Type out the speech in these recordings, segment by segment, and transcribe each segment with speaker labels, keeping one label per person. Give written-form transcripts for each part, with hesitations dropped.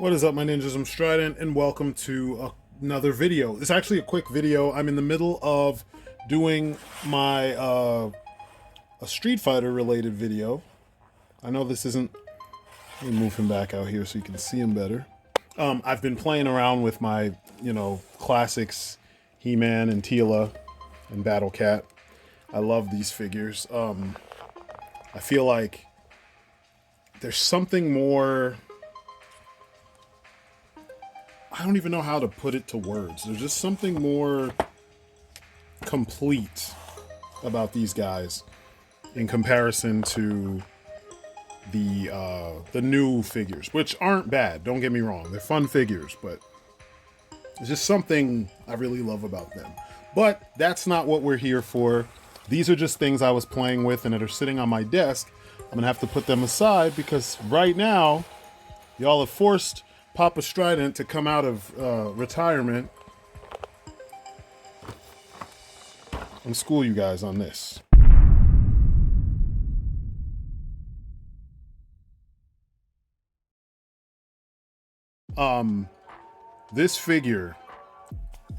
Speaker 1: What is up, my ninjas? I'm Strydent, and welcome to another video. It's actually a quick video. I'm in the middle of doing my a Street Fighter related video. I know this isn't. Let me move him back out here so you can see him better. I've been playing around with my, classics, He-Man and Teela and Battle Cat. I love these figures. I feel like there's something more. I don't even know how to put it to words. There's just something more complete about these guys in comparison to the new figures, which aren't bad. Don't get me wrong; they're fun figures, but there's just something I really love about them. But that's not what we're here for. These are just things I was playing with and that are sitting on my desk. I'm gonna have to put them aside because right now, y'all have forced Papa Strydent to come out of retirement and school you guys on this. This figure,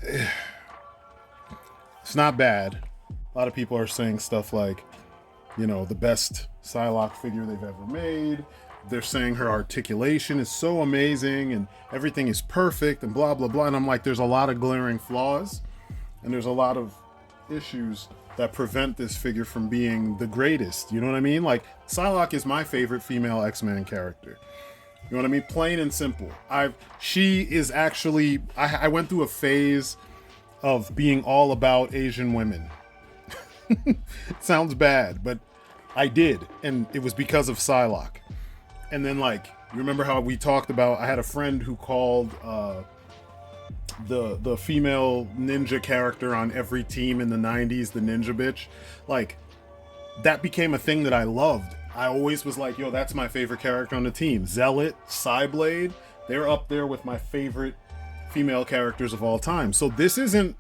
Speaker 1: it's not bad. A lot of people are saying stuff like, the best Psylocke figure they've ever made. They're saying her articulation is so amazing and everything is perfect and blah, blah, blah. And I'm like, there's a lot of glaring flaws and there's a lot of issues that prevent this figure from being the greatest. You know what I mean? Like, Psylocke is my favorite female X-Men character. You know what I mean? Plain and simple. She is actually, I went through a phase of being all about Asian women. It sounds bad, but I did. And it was because of Psylocke. And then, you remember how we talked about, I had a friend who called the female ninja character on every team in the 90s the ninja bitch. That became a thing that I loved. I always was like, yo, that's my favorite character on the team. Zealot, Psyblade, they're up there with my favorite female characters of all time. So this isn't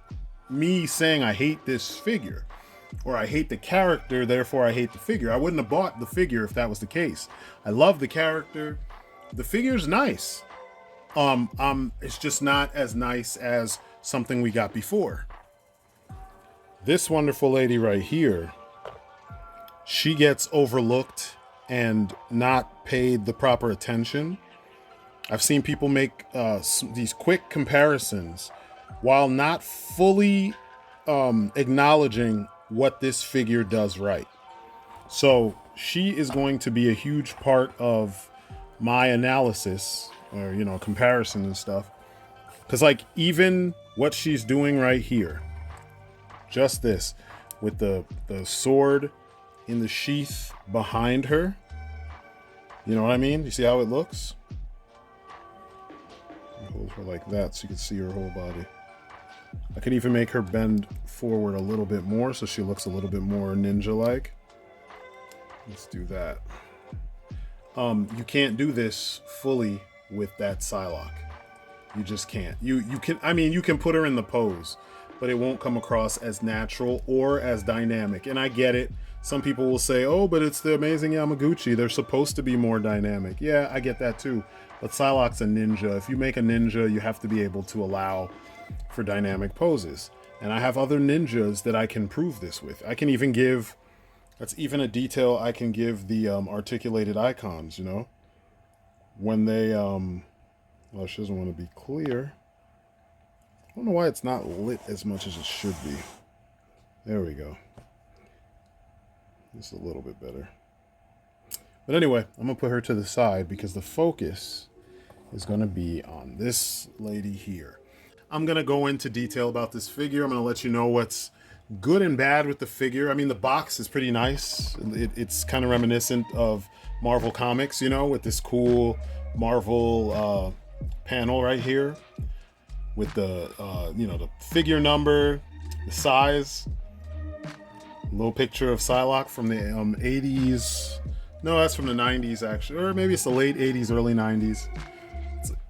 Speaker 1: me saying I hate this figure or I hate the character, therefore I hate the figure. I wouldn't have bought the figure if that was the case. I love the character. The figure's nice. It's just not as nice as something we got before. This wonderful lady right here, she gets overlooked and not paid the proper attention. I've seen people make these quick comparisons while not fully acknowledging what this figure does right. So she is going to be a huge part of my analysis or, comparison and stuff. Because even what she's doing right here, just this, with the sword in the sheath behind her, you know what I mean? You see how it looks? Hold her like that so you can see her whole body. I could even make her bend forward a little bit more so she looks a little bit more ninja-like. Let's do that. You can't do this fully with that Psylocke. You just can't. You can put her in the pose, but it won't come across as natural or as dynamic. And I get it. Some people will say, oh, but it's the Amazing Yamaguchi. They're supposed to be more dynamic. Yeah, I get that too. But Psylocke's a ninja. If you make a ninja, you have to be able to allow for dynamic poses. And I have other ninjas that I can prove this with. I can even give, that's even a detail I can give the articulated icons, when they, well, she doesn't want to be clear. I don't know why it's not lit as much as it should be. There we go. Just a little bit better. But anyway, I'm going to put her to the side because the focus is going to be on this lady here. I'm going to go into detail about this figure. I'm going to let you know what's good and bad with the figure. I mean, the box is pretty nice. It's kind of reminiscent of Marvel Comics, with this cool Marvel panel right here with the, the figure number, the size. Little picture of Psylocke from the 80s. No, that's from the 90s, actually. Or maybe it's the late 80s, early 90s.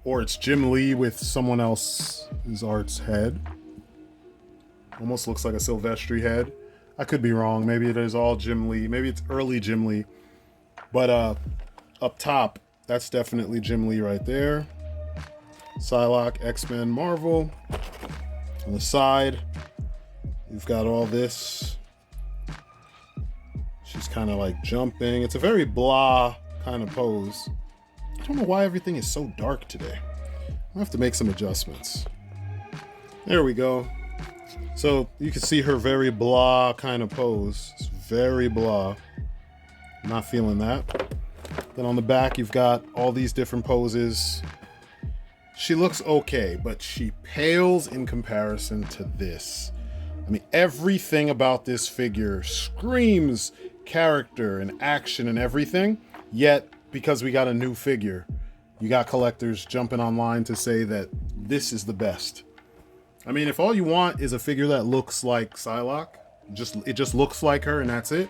Speaker 1: Or it's Jim Lee with someone else's art's head. Almost looks like a Silvestri head. I could be wrong. Maybe it is all Jim Lee. Maybe it's early Jim Lee. But up top, that's definitely Jim Lee right there. Psylocke, X-Men, Marvel. On the side, you've got all this. She's kind of like jumping. It's a very blah kind of pose. I don't know why everything is so dark today. I'll have to make some adjustments. There we go. So you can see her very blah kind of pose. It's very blah. I'm not feeling that. Then on the back, you've got all these different poses. She looks okay, but she pales in comparison to this. I mean, everything about this figure screams character and action and everything. Yet, because we got a new figure, you got collectors jumping online to say that this is the best. I mean, if all you want is a figure that looks like Psylocke, it just looks like her and that's it,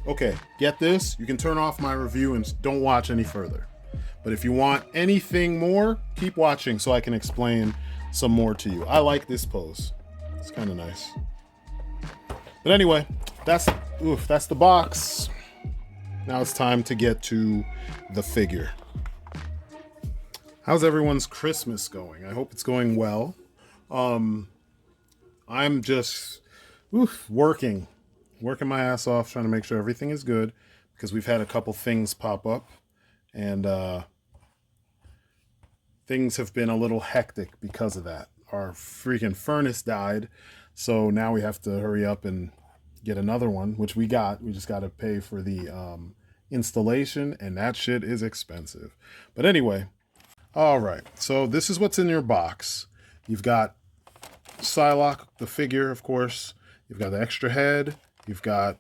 Speaker 1: okay, get this. You can turn off my review and don't watch any further. But if you want anything more, keep watching so I can explain some more to you. I like this pose. It's kind of nice. But anyway, that's the box. Now it's time to get to the figure. How's everyone's Christmas going? I hope it's going well. I'm just working my ass off trying to make sure everything is good because we've had a couple things pop up and things have been a little hectic because of that. Our freaking furnace died, so now we have to hurry up and get another one, which we got. We just got to pay for the installation, and that shit is expensive. But anyway, all right. So this is what's in your box. You've got Psylocke, the figure, of course. You've got the extra head. You've got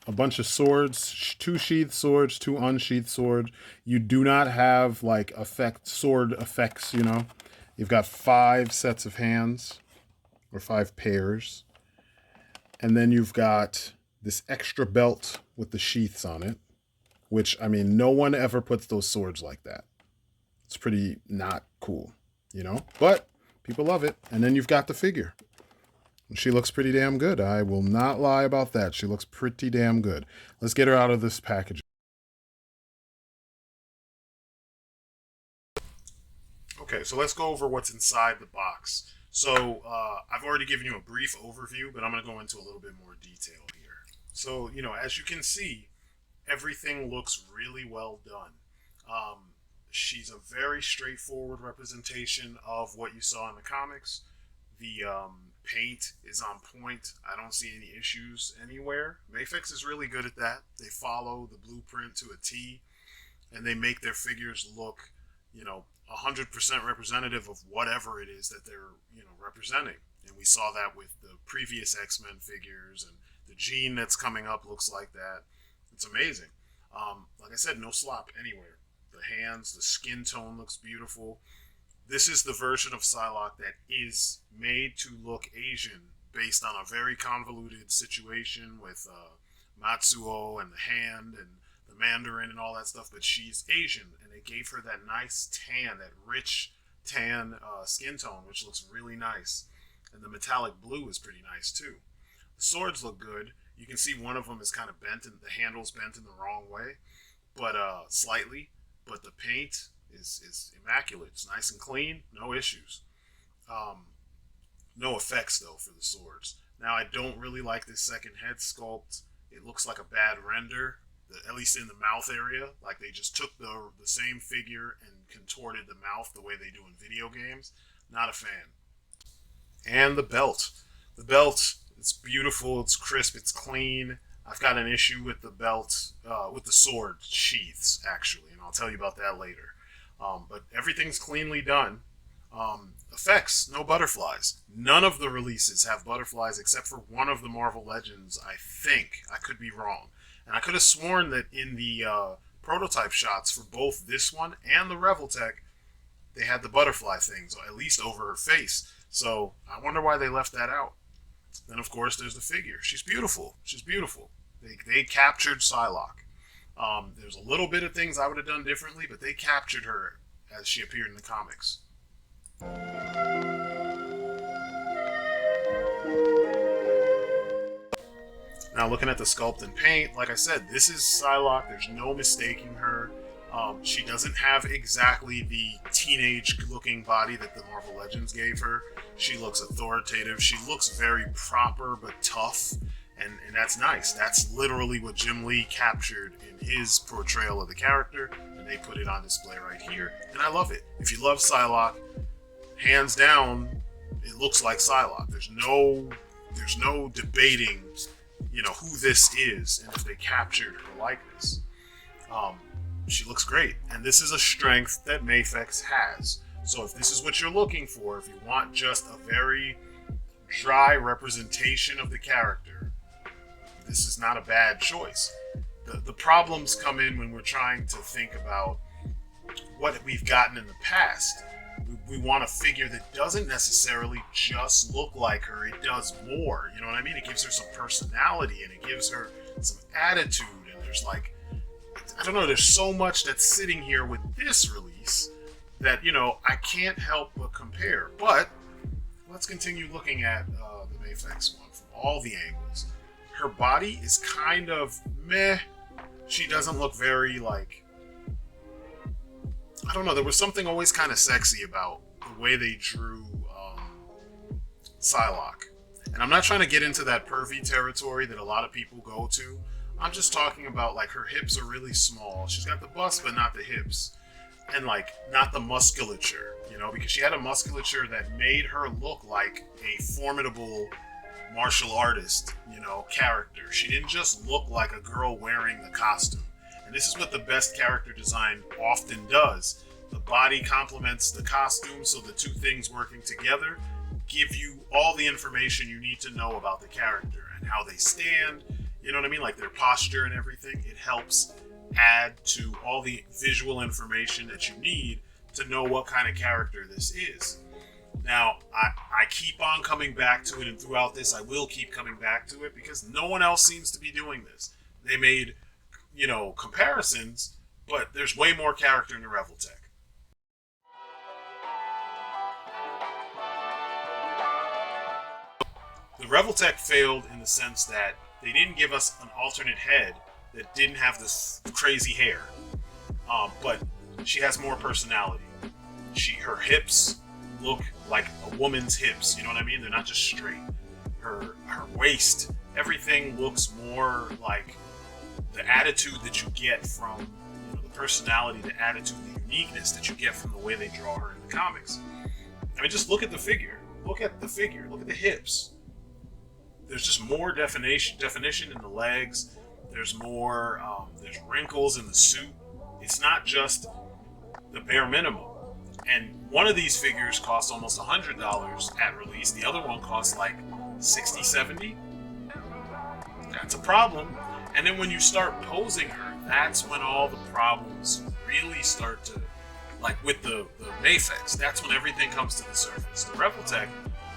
Speaker 1: a bunch of swords, 2 sheathed swords, 2 unsheathed swords. You do not have like sword effects, you know. You've got 5 sets of hands, or 5 pairs. And then you've got this extra belt with the sheaths on it, which, I mean, no one ever puts those swords like that. It's pretty not cool, you know, but people love it. And then you've got the figure. She looks pretty damn good. I will not lie about that. She looks pretty damn good. Let's get her out of this package. Okay, so let's go over what's inside the box. So I've already given you a brief overview, but I'm going to go into a little bit more detail here. So, you know, as you can see, everything looks really well done. She's a very straightforward representation of what you saw in the comics. The paint is on point. I don't see any issues anywhere. Mafex is really good at that. They follow the blueprint to a T, and they make their figures look, you know, 100% representative of whatever it is that they're, you know, representing. And we saw that with the previous X-Men figures, and the Jean that's coming up looks like that. It's amazing. Like I said, no slop anywhere. The hands, the skin tone looks beautiful. This is the version of Psylocke that is made to look Asian based on a very convoluted situation with Matsuo and the hand and the Mandarin and all that stuff, but she's Asian, and they gave her that nice tan, that rich tan skin tone, which looks really nice. And the metallic blue is pretty nice too. The swords look good. You can see one of them is kind of bent, and the handle's bent in the wrong way, but slightly. But the paint is immaculate. It's nice and clean, no issues. No effects though for the swords. Now I don't really like this second head sculpt. It looks like a bad render, at least in the mouth area. Like they just took the same figure and contorted the mouth the way they do in video games. Not a fan. And the belt. The belt, it's beautiful, it's crisp, it's clean. I've got an issue with the belt, with the sword sheaths, actually, and I'll tell you about that later. But everything's cleanly done. Effects, no butterflies. None of the releases have butterflies except for one of the Marvel Legends, I think. I could be wrong. And I could have sworn that in the prototype shots for both this one and the Reveltech, they had the butterfly things, at least over her face. So I wonder why they left that out. Then, of course, there's the figure. She's beautiful. She's beautiful. They captured Psylocke. There's a little bit of things I would have done differently, but they captured her as she appeared in the comics. Now, looking at the sculpt and paint, like I said, this is Psylocke. There's no mistaking her. She doesn't have exactly the teenage-looking body that the Marvel Legends gave her. She looks authoritative. She looks very proper but tough, and that's nice. That's literally what Jim Lee captured in his portrayal of the character, and they put it on display right here. And I love it. If you love Psylocke, hands down, it looks like Psylocke. There's no debating, who this is and if they captured her likeness. She looks great, and this is a strength that Mafex has. So if this is what you're looking for, if you want just a very dry representation of the character, this is not a bad choice. The problems come in when we're trying to think about what we've gotten in the past. We want a figure that doesn't necessarily just look like her, it does more, you know what I mean? It gives her some personality, and it gives her some attitude, and there's I don't know, there's so much that's sitting here with this release that, I can't help but compare. But let's continue looking at the Mafex one from all the angles. Her body is kind of meh. She doesn't look very, I don't know, there was something always kind of sexy about the way they drew Psylocke. And I'm not trying to get into that pervy territory that a lot of people go to. I'm just talking about, her hips are really small. She's got the bust, but not the hips. And, not the musculature, because she had a musculature that made her look like a formidable martial artist, character. She didn't just look like a girl wearing the costume. And this is what the best character design often does. The body complements the costume, so the two things working together give you all the information you need to know about the character and how they stand, you know what I mean? Their posture and everything. It helps add to all the visual information that you need to know what kind of character this is. Now, I keep on coming back to it, and throughout this, I will keep coming back to it because no one else seems to be doing this. They made, comparisons, but there's way more character in the Revoltech. The Revoltech failed in the sense that they didn't give us an alternate head that didn't have this crazy hair. But she has more personality. Her hips look like a woman's hips, you know what I mean? They're not just straight. Her waist, everything looks more like the attitude that you get from the personality, the attitude, the uniqueness that you get from the way they draw her in the comics. I mean, just look at the figure. Look at the figure. Look at the hips. There's just more definition in the legs. There's more, there's wrinkles in the suit. It's not just the bare minimum. And one of these figures cost almost $100 at release. The other one costs like $60, $70. That's a problem. And then when you start posing her, that's when all the problems really start to, with the Mafex, that's when everything comes to the surface. The Revoltech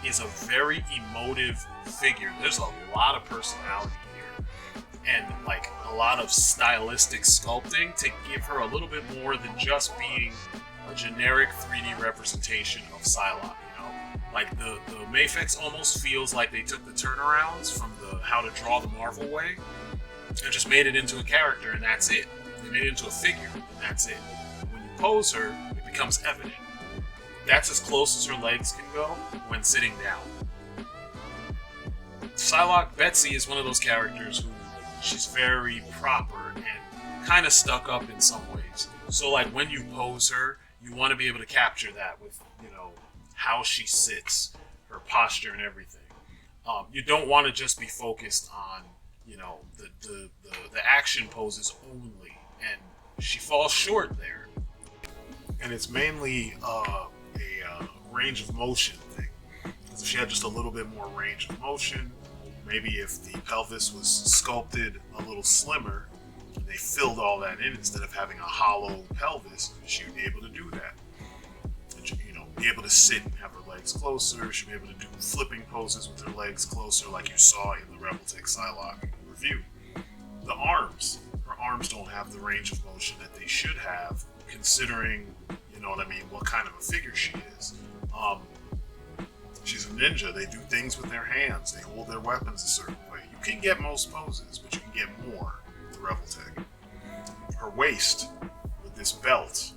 Speaker 1: is a very emotive figure. There's a lot of personality here. And a lot of stylistic sculpting to give her a little bit more than just being a generic 3D representation of Psylocke, the Mafex almost feels like they took the turnarounds from the How to Draw the Marvel way and just made it into a character, and that's it. They made it into a figure, and that's it. When you pose her, it becomes evident. That's as close as her legs can go when sitting down. Psylocke Betsy is one of those characters who she's very proper and kind of stuck up in some ways. So when you pose her, you want to be able to capture that with, how she sits, her posture and everything. You don't want to just be focused on, the action poses only, and she falls short there. And it's mainly a range of motion thing. Because if she had just a little bit more range of motion, maybe if the pelvis was sculpted a little slimmer, and they filled all that in instead of having a hollow pelvis, she would be able to do that. Be able to sit and have her legs closer. She'd be able to do flipping poses with her legs closer, like you saw in the Revoltech Psylocke review. The arms. Her arms don't have the range of motion that they should have, considering, what kind of a figure she is. She's a ninja. They do things with their hands. They hold their weapons a certain way. You can get most poses, but you can get more with the Revoltech. Her waist, with this belt,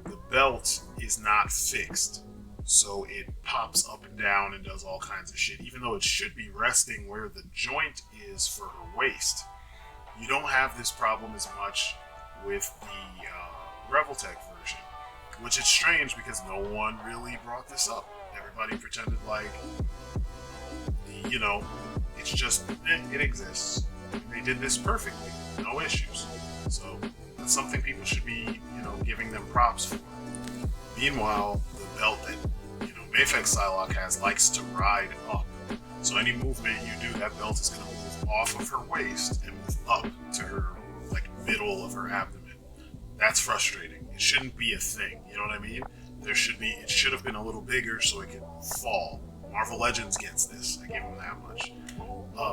Speaker 1: the belt is not fixed. So it pops up and down and does all kinds of shit, even though it should be resting where the joint is for her waist. You don't have this problem as much with the Revoltech version, which is strange because no one really brought this up. Everybody pretended like, it's just, it exists. They did this perfectly, no issues. So that's something people should be, giving them props for. Meanwhile, the belt that, Mafex Psylocke has likes to ride up. So any movement you do, that belt is going to move off of her waist and move up to her, middle of her abdomen. That's frustrating. It shouldn't be a thing, you know what I mean? It should have been a little bigger so it could fall. Marvel Legends gets this, I give them that much.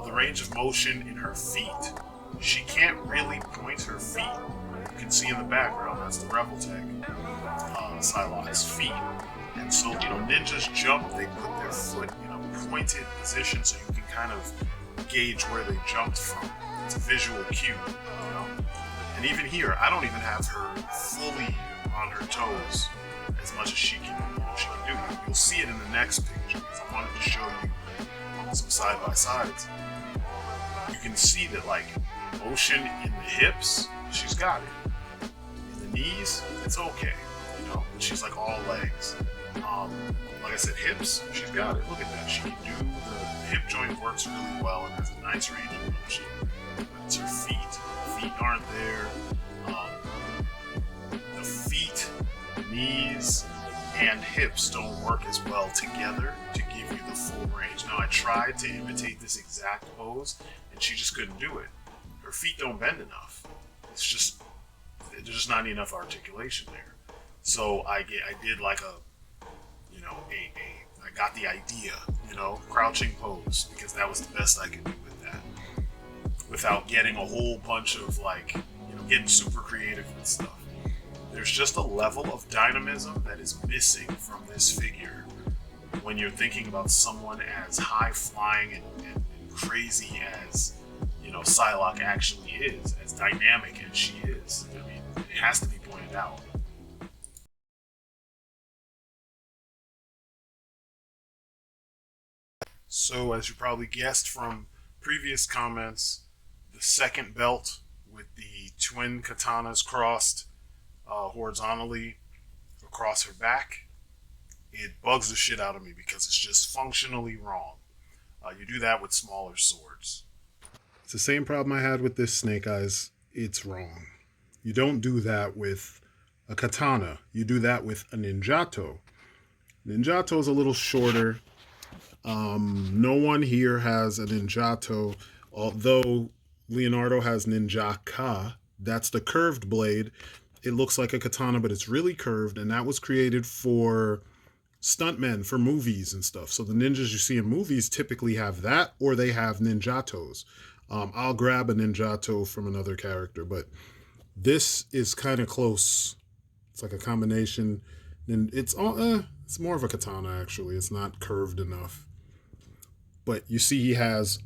Speaker 1: The range of motion in her feet. She can't really point her feet. You can see in the background, that's the Revoltech Psylocke's feet. And so, ninjas jump, they put their foot in a pointed position so you can kind of gauge where they jumped from. It's a visual cue, And even here, I don't even have her fully on her toes as much as she can do. You'll see it in the next picture because I wanted to show you some side-by-sides. You can see that, motion in the hips, she's got it. In the knees, it's okay, but she's all legs. Like I said, hips, she's got it. Look at that. She can do the hip joint works really well and has a nice range of motion. But it's her feet. Feet aren't there. The feet, knees, and hips don't work as well together to give you the full range. Now, I tried to imitate this exact pose, and she just couldn't do it. Her feet don't bend enough. There's just not enough articulation there. So I did I got the idea, crouching pose, because that was the best I could do with that. Without getting a whole bunch of getting super creative with stuff. There's just a level of dynamism that is missing from this figure when you're thinking about someone as high flying and crazy as, Psylocke actually is, as dynamic as she is. I mean, it has to be pointed out. So, as you probably guessed from previous comments, the second belt with the twin katanas crossed horizontally across her back, it bugs the shit out of me because it's just functionally wrong. You do that with smaller swords. It's the same problem I had with this Snake Eyes. It's wrong. You don't do that with a katana. You do that with a ninjato. Ninjato is a little shorter. No one here has a ninjato, although Leonardo has ninjaka. That's the curved blade. It looks like a katana, but it's really curved, and that was created for stuntmen, for movies and stuff. So the ninjas you see in movies typically have that, or they have ninjatos. I'll grab a ninjato from another character, but this is kind of close. It's like a combination, and it's more of a katana actually. It's not curved enough. But you see he has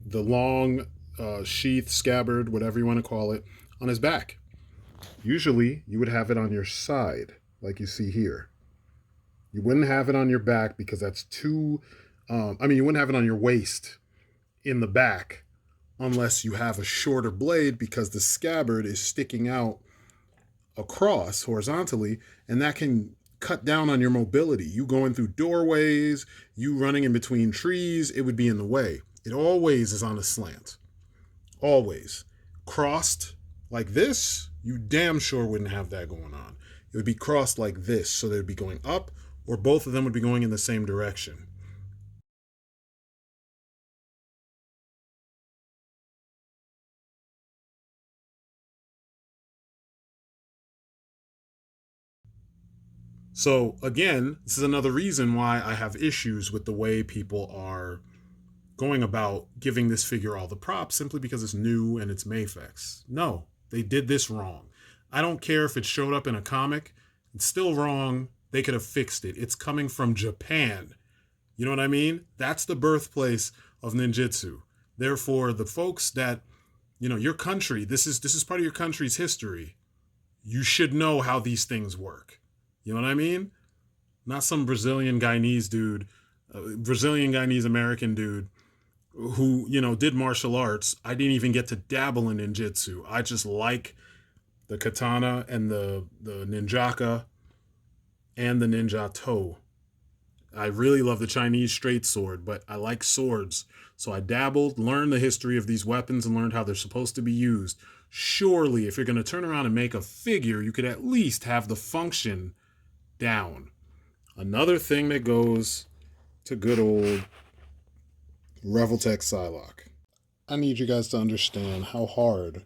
Speaker 1: the long sheath, scabbard, whatever you want to call it, on his back. Usually you would have it on your side, like you see here. You wouldn't have it on your back because that's too, you wouldn't have it on your waist in the back unless you have a shorter blade because the scabbard is sticking out across horizontally, and that can cut down on your mobility. You going through doorways, you running in between trees, it would be in the way. It always is on a slant. Always. Crossed like this, you damn sure wouldn't have that going on. It would be crossed like this, so they would be going up, or both of them would be going in the same direction. So again, this is another reason why I have issues with the way people are going about giving this figure all the props simply because it's new and it's Mafex. No, they did this wrong. I don't care if it showed up in a comic. It's still wrong. They could have fixed it. It's coming from Japan. You know what I mean? That's the birthplace of ninjutsu. Therefore, the folks that, your country, this is part of your country's history. you should know how these things work. You know what I mean? Not some Brazilian Guyanese dude, Brazilian Guyanese American dude who, you know, did martial arts. I didn't even get to dabble in ninjutsu. I just like the katana and the ninjaka and the ninjato. I really love the Chinese straight sword, but I like swords. So I dabbled, learned the history of these weapons, and learned how they're supposed to be used. Surely, if you're going to turn around and make a figure, you could at least have the function down. Another thing that goes to good old Mafex Psylocke. I need you guys to understand how hard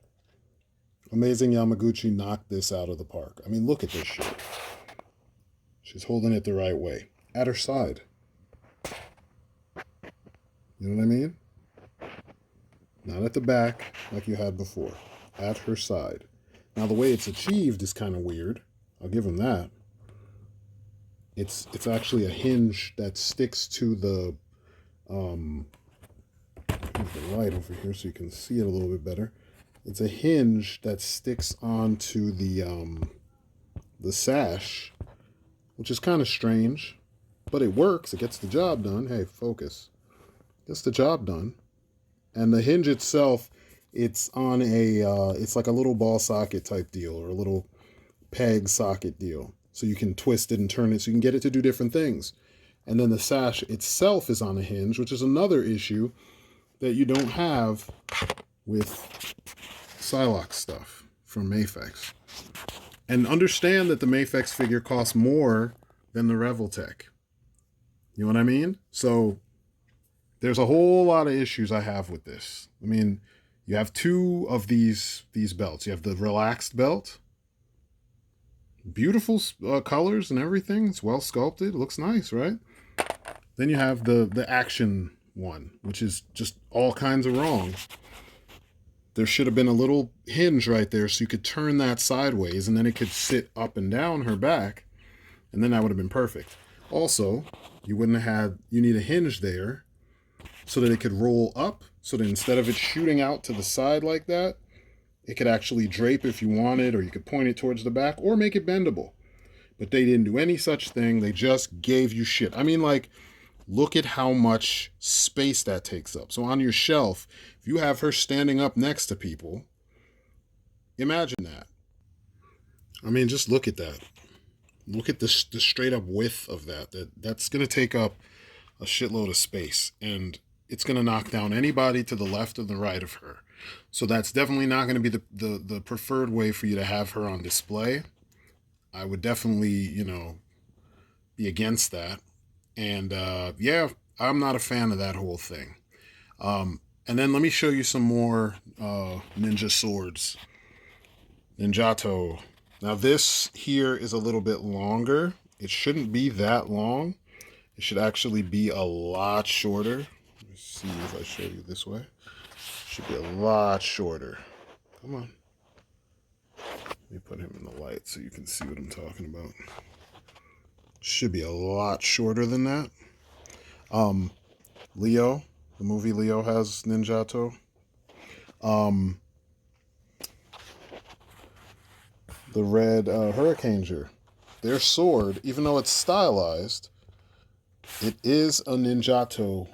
Speaker 1: Amazing Yamaguchi knocked this out of the park. I mean, look at this shit. She's holding it the right way. At her side. You know what I mean? Not at the back like you had before. At her side. Now, the way it's achieved is kind of weird. I'll give him that. It's actually a hinge that sticks to the light over here so you can see it a little bit better. It's a hinge that sticks onto the sash, which is kind of strange, but it works. It gets the job done. Hey, focus. Gets the job done. And the hinge itself, it's on it's like a little ball socket type deal or a little peg socket deal. So you can twist it and turn it so you can get it to do different things. And then the sash itself is on a hinge, which is another issue that you don't have with Psylocke stuff from Mafex. And understand that the Mafex figure costs more than the Revoltech. You know what I mean? So there's a whole lot of issues I have with this. I mean, you have two of these belts. You have the relaxed belt. Beautiful colors and everything. It's well sculpted. It looks nice, right? Then you have the action one, which is just all kinds of wrong. There should have been a little hinge right there so you could turn that sideways and then it could sit up and down her back, and then that would have been perfect. Also, you need a hinge there so that it could roll up, so that instead of it shooting out to the side like that, it could actually drape if you wanted, or you could point it towards the back or make it bendable. But they didn't do any such thing. They just gave you shit. I mean, like, look at how much space that takes up. So on your shelf, if you have her standing up next to people, imagine that. I mean, just look at that. Look at the straight up width of that. That's going to take up a shitload of space, and it's going to knock down anybody to the left or the right of her. So that's definitely not going to be the preferred way for you to have her on display. I would definitely, you know, be against that. And yeah, I'm not a fan of that whole thing. And then let me show you some more ninja swords. Ninjato. Now this here is a little bit longer. It shouldn't be that long. It should actually be a lot shorter. Let me see if I show you this way. It should be a lot shorter. Come on. Let me put him in the light so you can see what I'm talking about. Should be a lot shorter than that. Leo, the movie Leo has Ninjato. The red Hurricaneer, their sword, even though it's stylized, it is a Ninjato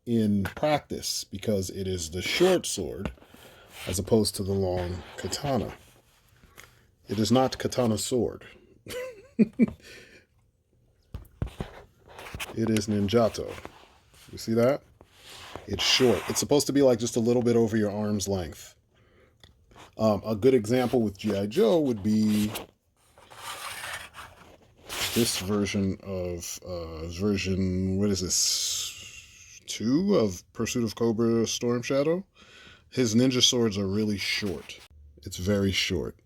Speaker 1: in practice because it is the short sword as opposed to the long katana. It is not katana sword. It is Ninjato. You see that? It's short. It's supposed to be like just a little bit over your arm's length. A good example with G.I. Joe would be this version of, what is this? 2 of Pursuit of Cobra Storm Shadow. His ninja swords are really short. It's very short.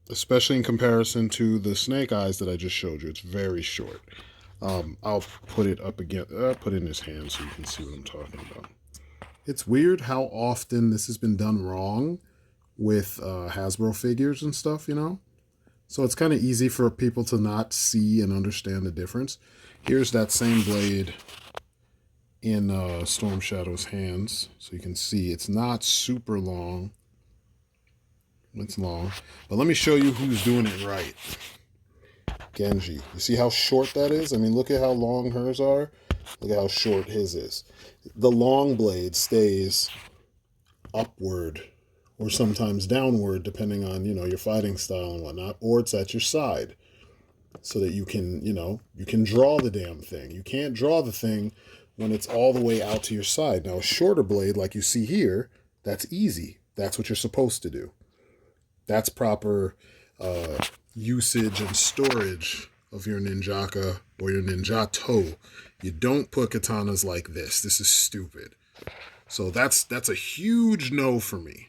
Speaker 1: Especially in comparison to the snake eyes that I just showed you. It's very short. I'll put it up again. Put it in his hand so you can see what I'm talking about. It's weird how often this has been done wrong with Hasbro figures and stuff, you know? So it's kind of easy for people to not see and understand the difference. Here's that same blade in Storm Shadow's hands. So you can see it's not super long. It's long. But let me show you who's doing it right. Genji. You see how short that is? I mean, look at how long hers are. Look at how short his is. The long blade stays upward or sometimes downward, depending on, your fighting style and whatnot, or it's at your side so that you can, you can draw the damn thing. You can't draw the thing when it's all the way out to your side. Now, a shorter blade, like you see here, that's easy. That's what you're supposed to do. That's proper usage and storage of your ninjaka or your ninjato. You don't put katanas like this. This is stupid. So that's a huge no for me.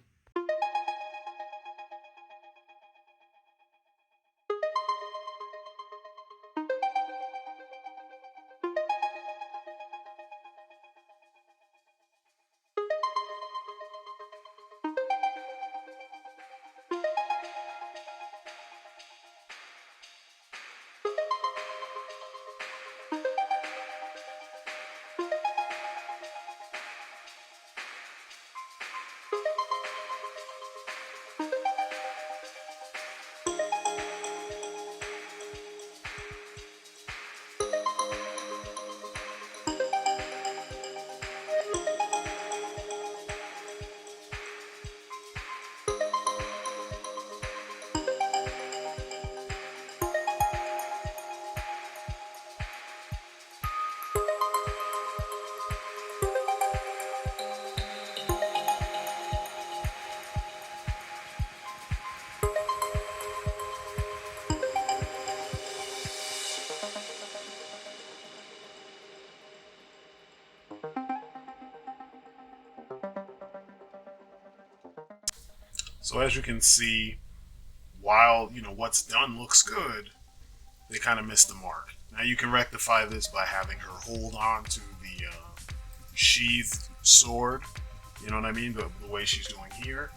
Speaker 1: So as you can see, while what's done looks good, they kind of missed the mark. Now you can rectify this by having her hold on to the sheathed sword. You know what I mean? The way she's doing here,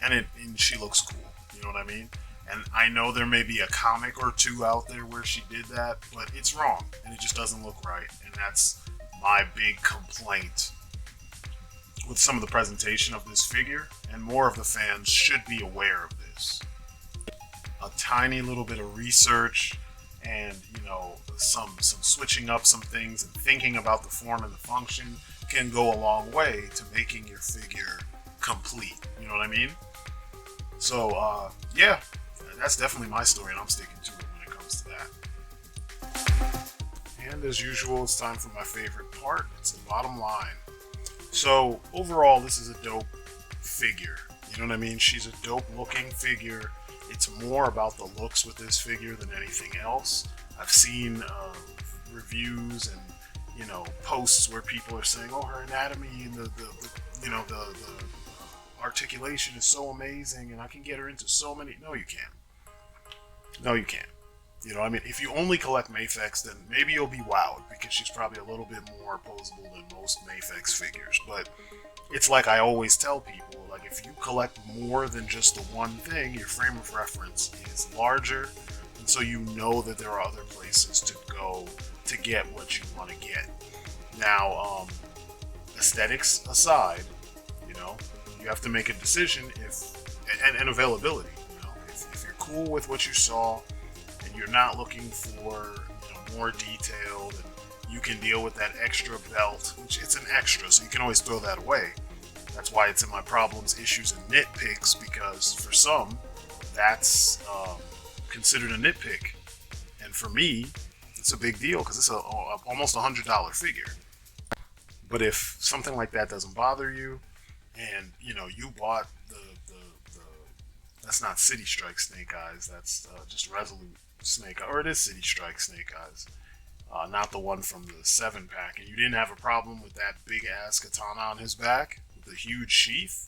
Speaker 1: and she looks cool. You know what I mean? And I know there may be a comic or two out there where she did that, but it's wrong and it just doesn't look right. And that's my big complaint with some of the presentation of this figure, and more of the fans should be aware of this. A tiny little bit of research and some switching up some things and thinking about the form and the function can go a long way to making your figure complete. You know what I mean? So yeah, that's definitely my story, and I'm sticking to it when it comes to that. And as usual, it's time for my favorite part. It's the bottom line. So overall, this is a dope figure. You know what I mean? She's a dope looking figure. It's more about the looks with this figure than anything else. I've seen reviews and posts where people are saying, "Oh, her anatomy and the articulation is so amazing, and I can get her into so many." No, you can't. No, you can't. I mean, if you only collect Mafex, then maybe you'll be wowed because she's probably a little bit more posable than most Mafex figures. But it's like I always tell people, like if you collect more than just the one thing, your frame of reference is larger, and so you know that there are other places to go to get what you want to get. Now, aesthetics aside, you have to make a decision and availability. If you're cool with what you saw, you're not looking for more detailed, and you can deal with that extra belt, which it's an extra, so you can always throw that away. That's why it's in my problems, issues, and nitpicks, because for some, that's considered a nitpick. And for me, it's a big deal because it's almost $100 figure. But if something like that doesn't bother you, and you bought the that's not City Strike Snake Eyes, that's just Resolute Snake Eyes, or it is City Strike Snake Eyes, not the one from the 7-pack, and you didn't have a problem with that big ass katana on his back with the huge sheath,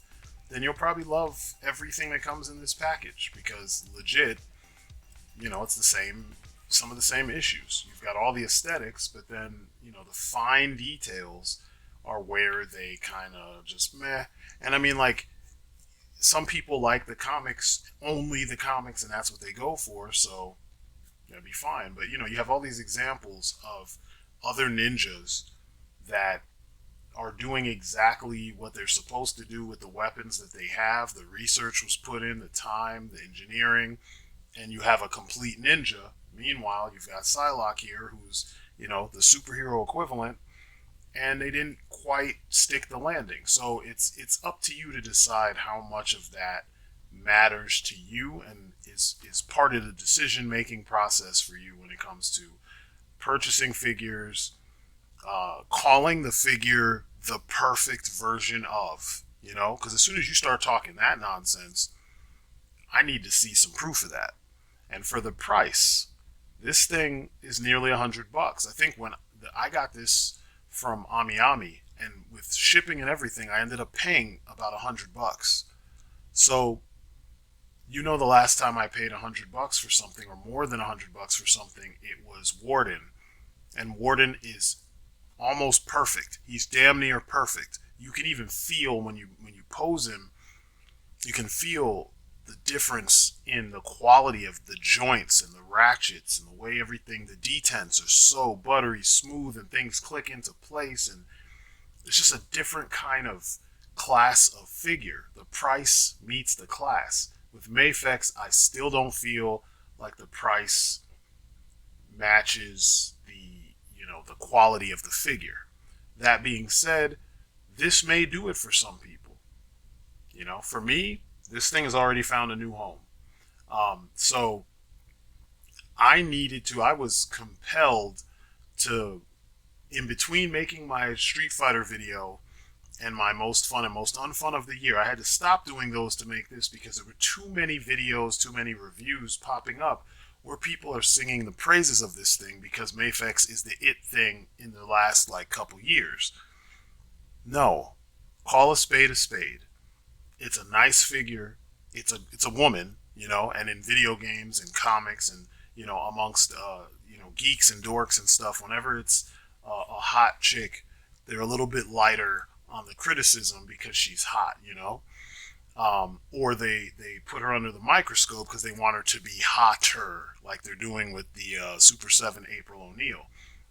Speaker 1: then you'll probably love everything that comes in this package, because legit, it's the same, some of the same issues. You've got all the aesthetics, but then the fine details are where they kind of just meh. And I mean, like, some people like the comics, only the comics, and that's what they go for, so that'd be fine. But you have all these examples of other ninjas that are doing exactly what they're supposed to do with the weapons that they have. The research was put in, the time, the engineering, and you have a complete ninja. Meanwhile, you've got Psylocke here, who's, the superhero equivalent, and they didn't quite stick the landing. So it's up to you to decide how much of that matters to you and is part of the decision making process for you when it comes to purchasing figures, calling the figure the perfect version of, because as soon as you start talking that nonsense, I need to see some proof of that. And for the price, this thing is nearly $100. I think when I got this from Ami, and with shipping and everything, I ended up paying about $100. So, the last time I paid $100 for something, or more than $100 for something, it was Warden, and Warden is almost perfect. He's damn near perfect. You can even feel when you pose him, you can feel the difference in the quality of the joints and the ratchets and the way everything, the detents are so buttery smooth and things click into place, and it's just a different kind of class of figure. The price meets the class. With Mafex, I still don't feel like the price matches the quality of the figure. That being said, this may do it for some people. For me, this thing has already found a new home. So I was compelled to, in between making my Street Fighter video and my most fun and most unfun of the year, I had to stop doing those to make this because there were too many videos, too many reviews popping up where people are singing the praises of this thing because Mafex is the it thing in the last couple years. No, call a spade a spade. It's a nice figure. It's a woman, and in video games and comics and amongst geeks and dorks and stuff, whenever it's a hot chick, they're a little bit lighter on the criticism because she's hot, or they put her under the microscope because they want her to be hotter, like they're doing with the Super 7 April O'Neil,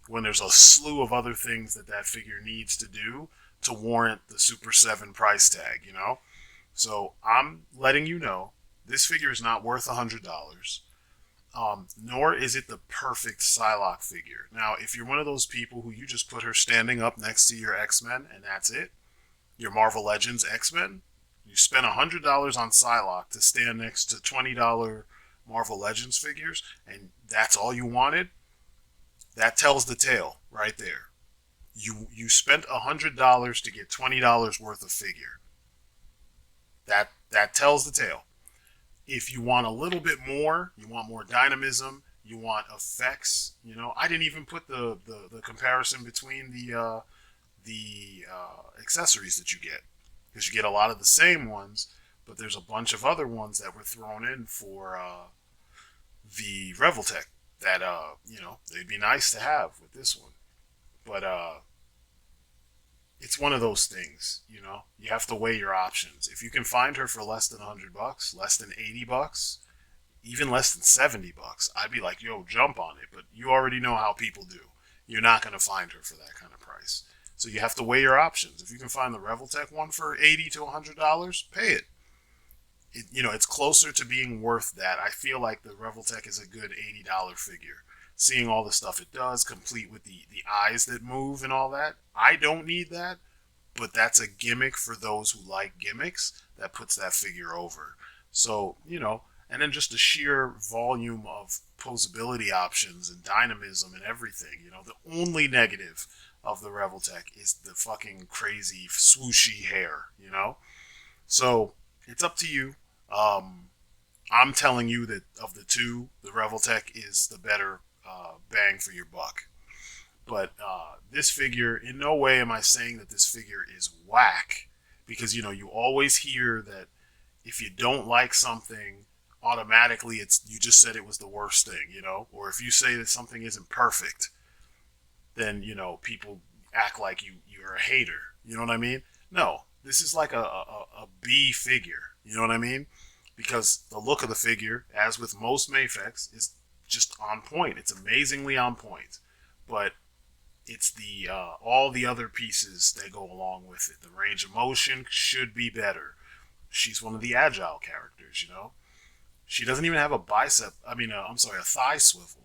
Speaker 1: when there's a slew of other things that figure needs to do to warrant the Super 7 price tag, So I'm letting you know this figure is not worth $100, nor is it the perfect Psylocke figure. Now, if you're one of those people who you just put her standing up next to your X-Men and that's it, your Marvel Legends X-Men, you spent $100 on Psylocke to stand next to $20 Marvel Legends figures, and that's all you wanted, that tells the tale right there. You spent $100 to get $20 worth of figure. That tells the tale. If you want a little bit more, you want more dynamism, you want effects. I didn't even put the comparison between the accessories that you get, because you get a lot of the same ones, but there's a bunch of other ones that were thrown in for the Revoltech that they'd be nice to have with this one. But it's one of those things, you have to weigh your options. If you can find her for less than $100, less than $80, even less than $70, I'd be like, yo, jump on it. But you already know how people do. You're not going to find her for that kind of price. So you have to weigh your options. If you can find the Revoltech one for $80 to $100, pay it. It's closer to being worth that. I feel like the Revoltech is a good $80 figure. Seeing all the stuff it does, complete with the eyes that move and all that. I don't need that, but that's a gimmick for those who like gimmicks that puts that figure over. So, and then just the sheer volume of posability options and dynamism and everything. The only negative of the Revoltech is the fucking crazy swooshy hair, So it's up to you. I'm telling you that of the two, the Revoltech is the better bang for your buck. But this figure, in no way am I saying that this figure is whack, because you always hear that if you don't like something, automatically you just said it was the worst thing, or if you say that something isn't perfect, then people act like you're a hater. You know what I mean? No, this is like a B figure. You know what I mean? Because the look of the figure, as with most Mafex, is just on point. It's amazingly on point. But It's the all the other pieces that go along with it. The range of motion should be better. She's one of the agile characters, you know. She doesn't even have a bicep. I mean, I'm sorry, a thigh swivel.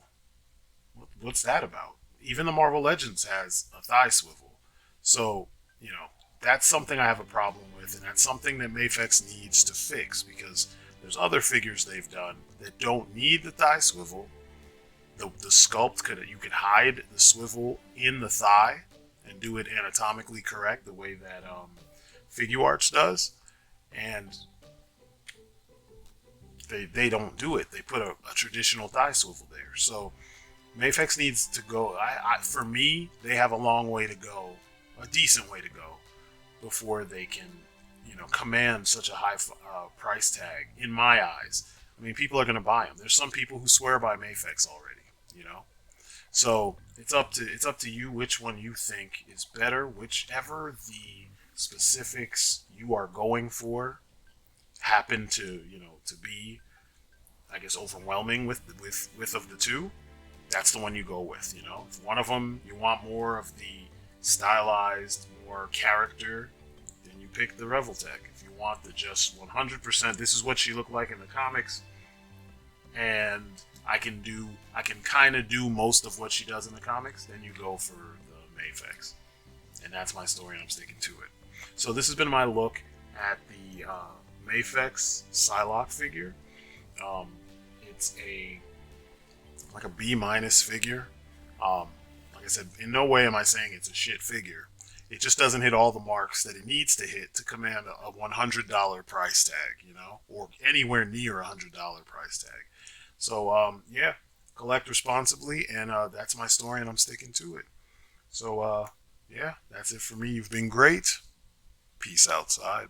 Speaker 1: What's that about? Even the Marvel Legends has a thigh swivel. So, you know, that's something I have a problem with, and that's something that Mafex needs to fix because there's other figures they've done that don't need the thigh swivel. The sculpt you could hide the swivel in the thigh and do it anatomically correct the way that Figuarts does, and they don't do it. They put a traditional thigh swivel there. So Mafex needs to go. For me, they have a long way to go, a decent way to go, before they can, you know, command such a high price tag. In my eyes, I mean, people are going to buy them. There's some people who swear by Mafex already, you know. So it's up to you which one you think is better, whichever the specifics you are going for happen to, you know, to be, I guess, overwhelming with of the two. That's the one you go with, you know. If one of them you want more of the stylized, more character, then you pick the Revoltech. If you want the just 100%, this is what she looked like in the comics, and I can kind of do most of what she does in the comics, then you go for the Mafex. And that's my story, and I'm sticking to it. So this has been my look at the Mafex Psylocke figure. It's like a B- figure. Like I said, in no way am I saying it's a shit figure. It just doesn't hit all the marks that it needs to hit to command a $100 price tag, you know, or anywhere near a $100 price tag. So yeah, collect responsibly, and that's my story, and I'm sticking to it. So yeah, that's it for me. You've been great. Peace outside.